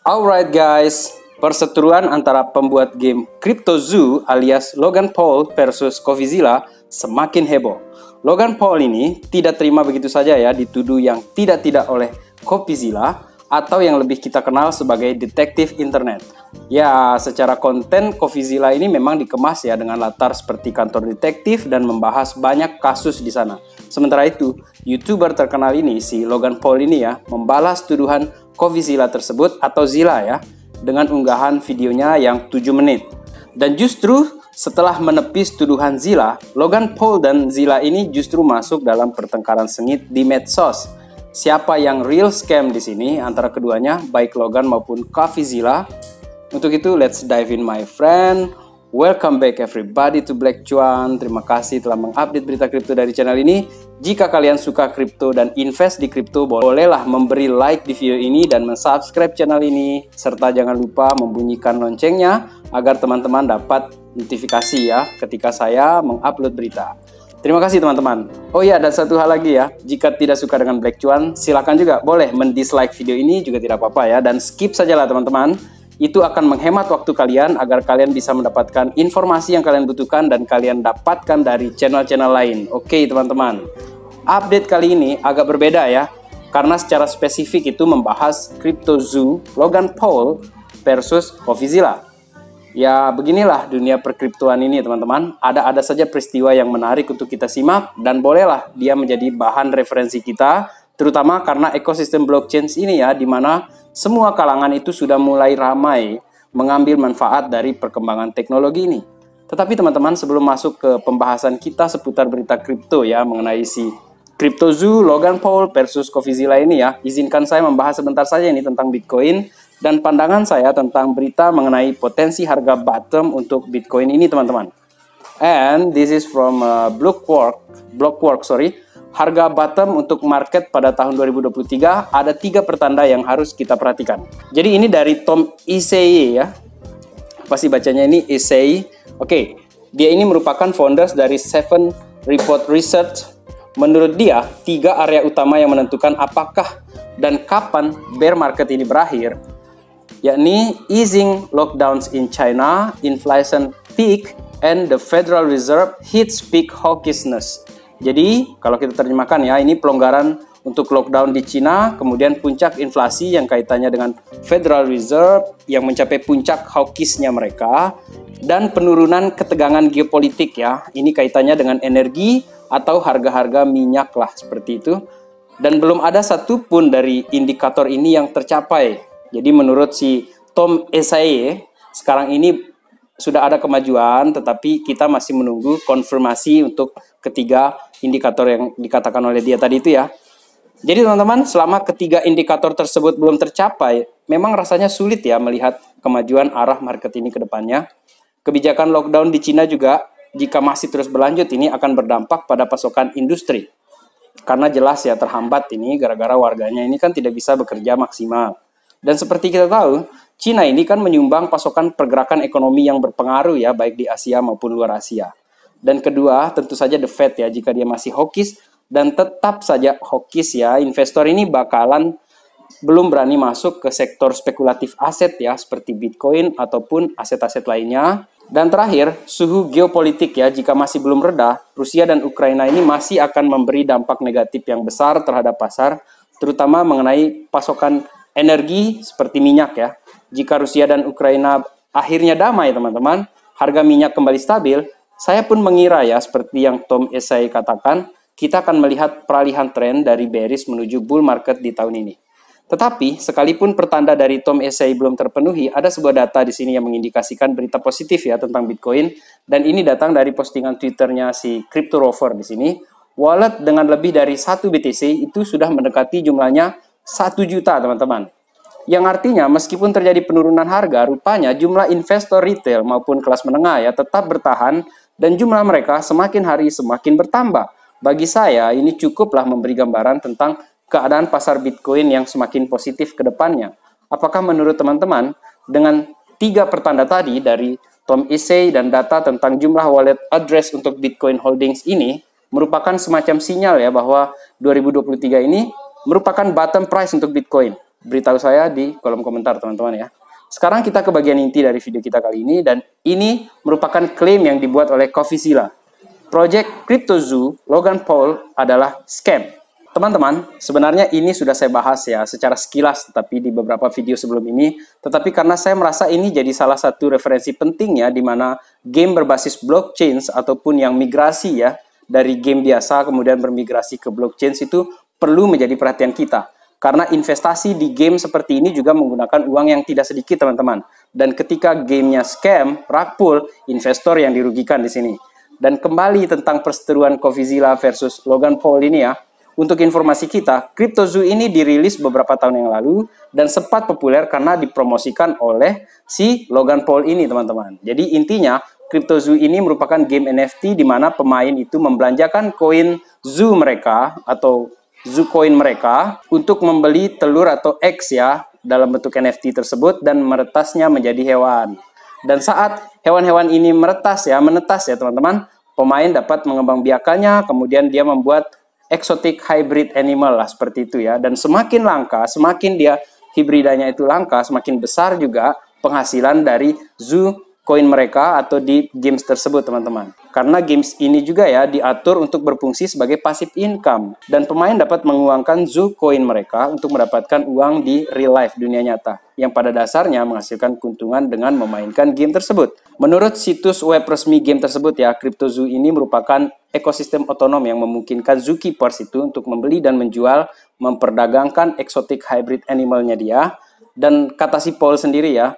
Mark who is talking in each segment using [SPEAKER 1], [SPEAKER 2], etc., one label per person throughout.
[SPEAKER 1] Alright guys, perseteruan antara pembuat game CryptoZoo alias Logan Paul versus CoffeeZilla semakin heboh. Logan Paul ini tidak terima begitu saja ya dituduh yang tidak-tidak oleh CoffeeZilla atau yang lebih kita kenal sebagai detektif internet. Ya, secara konten CoffeeZilla ini memang dikemas ya dengan latar seperti kantor detektif dan membahas banyak kasus di sana. Sementara itu, YouTuber terkenal ini si Logan Paul ini ya membalas tuduhan CoffeeZilla tersebut atau Zilla ya dengan unggahan videonya yang 7 menit. Dan justru setelah menepis tuduhan Zilla, Logan Paul dan Zilla ini justru masuk dalam pertengkaran sengit di medsos. Siapa yang real scam di sini antara keduanya, baik Logan maupun CoffeeZilla? Untuk itu, let's dive in my friend. Welcome back everybody to Black Cuan. Terima kasih telah mengupdate berita kripto dari channel ini. Jika kalian suka kripto dan invest di kripto, bolehlah memberi like di video ini dan mensubscribe channel ini. Serta jangan lupa membunyikan loncengnya agar teman-teman dapat notifikasi ya ketika saya mengupload berita. Terima kasih teman-teman. Oh iya, dan satu hal lagi ya, jika tidak suka dengan Black Cuan, silakan juga boleh mendislike video ini juga tidak apa-apa ya, dan skip sajalah teman-teman. Itu akan menghemat waktu kalian agar kalian bisa mendapatkan informasi yang kalian butuhkan dan kalian dapatkan dari channel-channel lain. Oke teman-teman, update kali ini agak berbeda ya, karena secara spesifik itu membahas CryptoZoo Logan Paul versus CoffeeZilla. Ya beginilah dunia perkriptoan ini teman-teman, ada saja peristiwa yang menarik untuk kita simak dan bolehlah dia menjadi bahan referensi kita, terutama karena ekosistem blockchain ini ya, dimana semua kalangan itu sudah mulai ramai mengambil manfaat dari perkembangan teknologi ini. Tetapi teman-teman, sebelum masuk ke pembahasan kita seputar berita kripto ya, mengenai si CryptoZoo Logan Paul versus CoffeeZilla ini ya, izinkan saya membahas sebentar saja ini tentang Bitcoin dan pandangan saya tentang berita mengenai potensi harga bottom untuk Bitcoin ini teman-teman. And this is from Blockwork. Harga bottom untuk market pada tahun 2023 ada 3 pertanda yang harus kita perhatikan. Jadi ini dari Tom Iseye ya. Apa sih bacanya ini? Iseye. Oke, dia ini merupakan founders dari Seven Report Research. Menurut dia, 3 area utama yang menentukan apakah dan kapan bear market ini berakhir, yakni easing lockdowns in China, inflation peak, and the Federal Reserve hits peak hawkishness. Jadi, kalau kita terjemahkan ya, ini pelonggaran untuk lockdown di Cina, kemudian puncak inflasi yang kaitannya dengan Federal Reserve yang mencapai puncak hawkishnya mereka, dan penurunan ketegangan geopolitik ya. Ini kaitannya dengan energi atau harga-harga minyak lah, seperti itu. Dan belum ada satupun dari indikator ini yang tercapai. Jadi menurut si Tom Iseye, sekarang ini sudah ada kemajuan, tetapi kita masih menunggu konfirmasi untuk ketiga indikator yang dikatakan oleh dia tadi itu ya. Jadi teman-teman, selama ketiga indikator tersebut belum tercapai, memang rasanya sulit ya melihat kemajuan arah market ini ke depannya. Kebijakan lockdown di Cina juga, jika masih terus berlanjut, ini akan berdampak pada pasokan industri. Karena jelas ya terhambat ini gara-gara warganya ini kan tidak bisa bekerja maksimal. Dan seperti kita tahu, Cina ini kan menyumbang pasokan pergerakan ekonomi yang berpengaruh ya, baik di Asia maupun luar Asia. Dan kedua, tentu saja The Fed ya, jika dia masih hawkish dan tetap saja hawkish ya, investor ini bakalan belum berani masuk ke sektor spekulatif aset ya, seperti Bitcoin ataupun aset-aset lainnya. Dan terakhir, suhu geopolitik ya, jika masih belum reda, Rusia dan Ukraina ini masih akan memberi dampak negatif yang besar terhadap pasar, terutama mengenai pasokan energi seperti minyak ya. Jika Rusia dan Ukraina akhirnya damai teman-teman, harga minyak kembali stabil, saya pun mengira ya, seperti yang Tom Iseye katakan, kita akan melihat peralihan tren dari bearish menuju bull market di tahun ini. Tetapi, sekalipun pertanda dari Tom Iseye belum terpenuhi, ada sebuah data di sini yang mengindikasikan berita positif ya tentang Bitcoin, dan ini datang dari postingan Twitternya si Crypto Rover di sini. Wallet dengan lebih dari 1 BTC itu sudah mendekati jumlahnya 1 juta teman-teman. Yang artinya meskipun terjadi penurunan harga, rupanya jumlah investor retail maupun kelas menengah ya tetap bertahan dan jumlah mereka semakin hari semakin bertambah. Bagi saya ini cukuplah memberi gambaran tentang keadaan pasar Bitcoin yang semakin positif ke depannya. Apakah menurut teman-teman dengan 3 pertanda tadi dari Tom Iseye dan data tentang jumlah wallet address untuk Bitcoin holdings ini merupakan semacam sinyal ya bahwa 2023 ini merupakan bottom price untuk Bitcoin. beritahu saya di kolom komentar teman-teman ya. Sekarang kita ke bagian inti dari video kita kali ini, dan ini merupakan klaim yang dibuat oleh CoffeeZilla. Project CryptoZoo Logan Paul adalah scam. Teman-teman, sebenarnya ini sudah saya bahas ya secara sekilas tetapi di beberapa video sebelum ini, tetapi karena saya merasa ini jadi salah satu referensi penting ya, di mana game berbasis blockchain ataupun yang migrasi ya dari game biasa kemudian bermigrasi ke blockchain itu perlu menjadi perhatian kita. Karena investasi di game seperti ini juga menggunakan uang yang tidak sedikit teman-teman. Dan ketika gamenya scam, rug pull, investor yang dirugikan di sini. Dan kembali tentang perseteruan CoffeeZilla versus Logan Paul ini ya. Untuk informasi kita, CryptoZoo ini dirilis beberapa tahun yang lalu dan sempat populer karena dipromosikan oleh si Logan Paul ini teman-teman. Jadi intinya CryptoZoo ini merupakan game NFT di mana pemain itu membelanjakan koin Zoo mereka atau Zoo coin mereka untuk membeli telur atau eggs ya dalam bentuk NFT tersebut dan meretasnya menjadi hewan. Dan saat hewan-hewan ini menetas ya teman-teman, pemain dapat mengembangbiakannya, kemudian dia membuat exotic hybrid animal lah seperti itu ya. Dan semakin langka, semakin dia hibridanya itu langka, semakin besar juga penghasilan dari Zoo coin mereka atau di games tersebut teman-teman. Karena games ini juga ya diatur untuk berfungsi sebagai passive income. Dan pemain dapat menguangkan Zoo coin mereka untuk mendapatkan uang di real life dunia nyata. Yang pada dasarnya menghasilkan keuntungan dengan memainkan game tersebut. Menurut situs web resmi game tersebut ya, CryptoZoo ini merupakan ekosistem otonom yang memungkinkan zookeepers itu untuk membeli dan menjual, memperdagangkan exotic hybrid animalnya dia. Dan kata si Paul sendiri ya,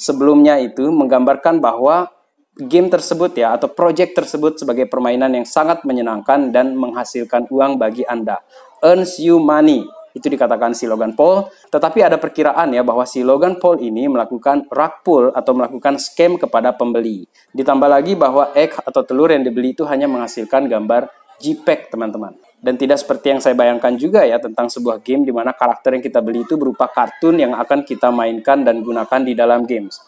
[SPEAKER 1] sebelumnya itu menggambarkan bahwa game tersebut ya atau project tersebut sebagai permainan yang sangat menyenangkan dan menghasilkan uang bagi Anda. Earns you money. Itu dikatakan si Logan Paul, tetapi ada perkiraan ya bahwa si Logan Paul ini melakukan rug pull atau melakukan scam kepada pembeli. Ditambah lagi bahwa egg atau telur yang dibeli itu hanya menghasilkan gambar JPEG teman-teman. Dan tidak seperti yang saya bayangkan juga ya tentang sebuah game di mana karakter yang kita beli itu berupa kartun yang akan kita mainkan dan gunakan di dalam games.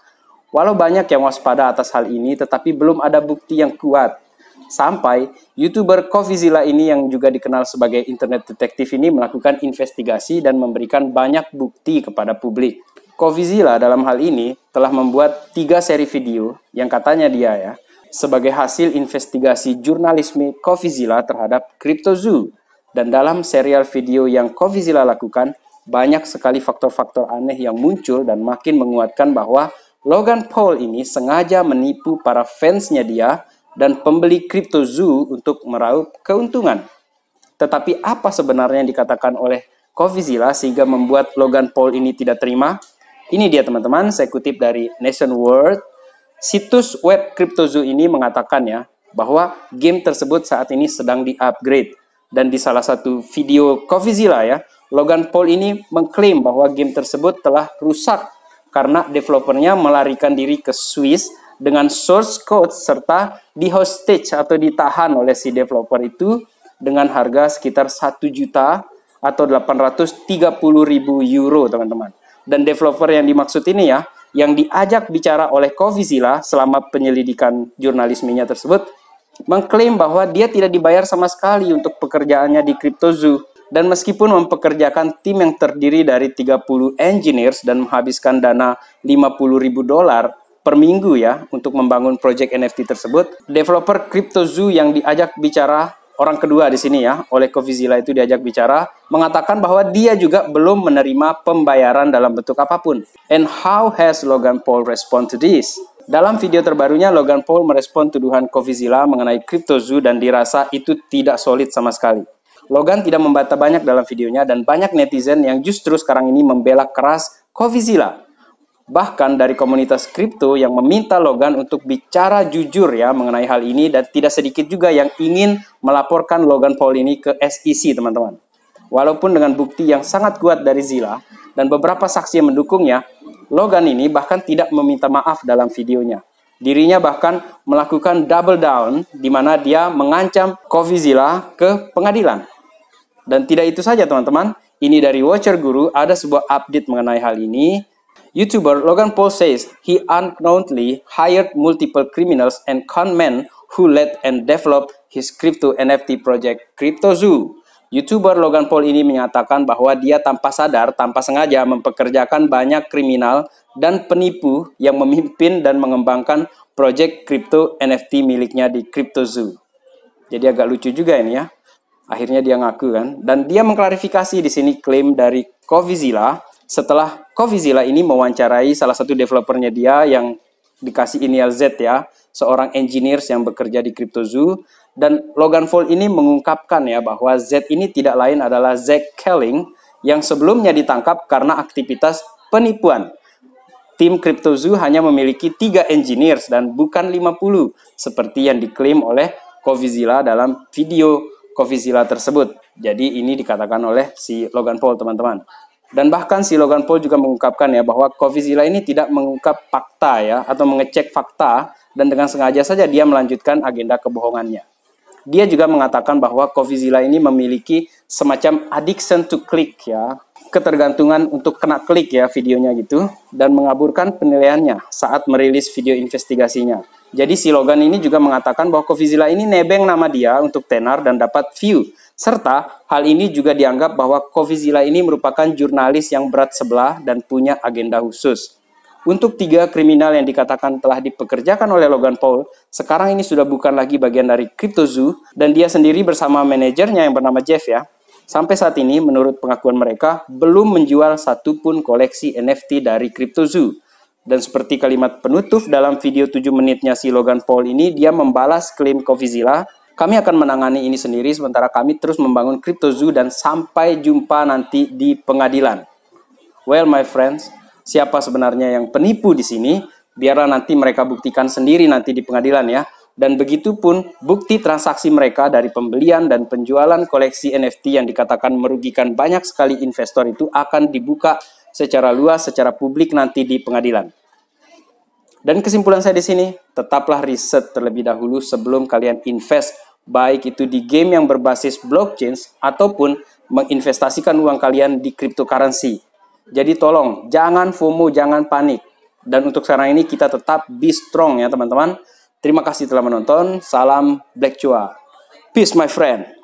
[SPEAKER 1] Walau banyak yang waspada atas hal ini, tetapi belum ada bukti yang kuat. Sampai YouTuber CoffeeZilla ini yang juga dikenal sebagai internet detektif ini melakukan investigasi dan memberikan banyak bukti kepada publik. CoffeeZilla dalam hal ini telah membuat 3 seri video yang katanya dia ya sebagai hasil investigasi jurnalisme CoffeeZilla terhadap CryptoZoo. Dan dalam serial video yang CoffeeZilla lakukan, banyak sekali faktor-faktor aneh yang muncul dan makin menguatkan bahwa Logan Paul ini sengaja menipu para fansnya dia dan pembeli CryptoZoo untuk meraup keuntungan. Tetapi apa sebenarnya yang dikatakan oleh CoffeeZilla sehingga membuat Logan Paul ini tidak terima? Ini dia teman-teman, saya kutip dari Nation World. Situs web CryptoZoo ini mengatakan ya bahwa game tersebut saat ini sedang di-upgrade. Dan di salah satu video CoffeeZilla ya, Logan Paul ini mengklaim bahwa game tersebut telah rusak karena developernya melarikan diri ke Swiss dengan source code serta di hostage atau ditahan oleh si developer itu dengan harga sekitar 1 juta atau 830.000 euro teman-teman. Dan developer yang dimaksud ini ya, yang diajak bicara oleh CoffeeZilla selama penyelidikan jurnalismenya tersebut, mengklaim bahwa dia tidak dibayar sama sekali untuk pekerjaannya di CryptoZoo. Dan meskipun mempekerjakan tim yang terdiri dari 30 engineers dan menghabiskan dana $50.000 per minggu ya untuk membangun project NFT tersebut, developer CryptoZoo yang diajak bicara orang kedua di sini ya oleh CoffeeZilla itu diajak bicara mengatakan bahwa dia juga belum menerima pembayaran dalam bentuk apapun. And how has Logan Paul respond to this? Dalam video terbarunya Logan Paul merespon tuduhan CoffeeZilla mengenai CryptoZoo dan dirasa itu tidak solid sama sekali. Logan tidak membantah banyak dalam videonya dan banyak netizen yang justru sekarang ini membela keras CoffeeZilla. Bahkan dari komunitas kripto yang meminta Logan untuk bicara jujur ya mengenai hal ini, dan tidak sedikit juga yang ingin melaporkan Logan Paul ini ke SEC teman-teman. Walaupun dengan bukti yang sangat kuat dari Zilla dan beberapa saksi yang mendukungnya, Logan ini bahkan tidak meminta maaf dalam videonya. Dirinya bahkan melakukan double down di mana dia mengancam CoffeeZilla ke pengadilan. Dan tidak itu saja teman-teman, ini dari Watcher Guru ada sebuah update mengenai hal ini. YouTuber Logan Paul says he unknowingly hired multiple criminals and con men who led and developed his crypto NFT project CryptoZoo. YouTuber Logan Paul ini menyatakan bahwa dia tanpa sadar, tanpa sengaja mempekerjakan banyak kriminal dan penipu yang memimpin dan mengembangkan proyek kripto NFT miliknya di CryptoZoo. Jadi agak lucu juga ini ya. Akhirnya dia ngaku kan. Dan dia mengklarifikasi di sini klaim dari CoffeeZilla setelah CoffeeZilla ini mewawancarai salah satu developernya dia yang dikasih inisial Z ya, seorang engineers yang bekerja di CryptoZoo. Dan Logan Paul ini mengungkapkan ya bahwa Z ini tidak lain adalah Zach Kelling yang sebelumnya ditangkap karena aktivitas penipuan. Tim CryptoZoo hanya memiliki 3 engineers dan bukan 50 seperti yang diklaim oleh CoffeeZilla dalam video CoffeeZilla tersebut. Jadi ini dikatakan oleh si Logan Paul, teman-teman. Dan bahkan si Logan Paul juga mengungkapkan ya bahwa CoffeeZilla ini tidak mengungkap fakta ya atau mengecek fakta dan dengan sengaja saja dia melanjutkan agenda kebohongannya. Dia juga mengatakan bahwa CoffeeZilla ini memiliki semacam addiction to click ya, ketergantungan untuk kena klik ya videonya gitu, dan mengaburkan penilaiannya saat merilis video investigasinya. Jadi si Logan ini juga mengatakan bahwa CoffeeZilla ini nebeng nama dia untuk tenar dan dapat view. Serta hal ini juga dianggap bahwa CoffeeZilla ini merupakan jurnalis yang berat sebelah dan punya agenda khusus. Untuk 3 kriminal yang dikatakan telah dipekerjakan oleh Logan Paul, sekarang ini sudah bukan lagi bagian dari CryptoZoo dan dia sendiri bersama manajernya yang bernama Jeff ya. Sampai saat ini, menurut pengakuan mereka, belum menjual satupun koleksi NFT dari CryptoZoo. Dan seperti kalimat penutup dalam video 7 menitnya si Logan Paul ini, dia membalas klaim CoffeeZilla, kami akan menangani ini sendiri sementara kami terus membangun CryptoZoo dan sampai jumpa nanti di pengadilan. Well my friends, siapa sebenarnya yang penipu di sini? Biarlah nanti mereka buktikan sendiri nanti di pengadilan ya. Dan begitu pun bukti transaksi mereka dari pembelian dan penjualan koleksi NFT yang dikatakan merugikan banyak sekali investor itu akan dibuka secara luas, secara publik nanti di pengadilan. Dan kesimpulan saya di sini, tetaplah riset terlebih dahulu sebelum kalian invest, baik itu di game yang berbasis blockchain ataupun menginvestasikan uang kalian di cryptocurrency. Jadi tolong, jangan FOMO, jangan panik. Dan untuk sekarang ini kita tetap be strong ya teman-teman. Terima kasih telah menonton. Salam Black Chua. Peace my friend.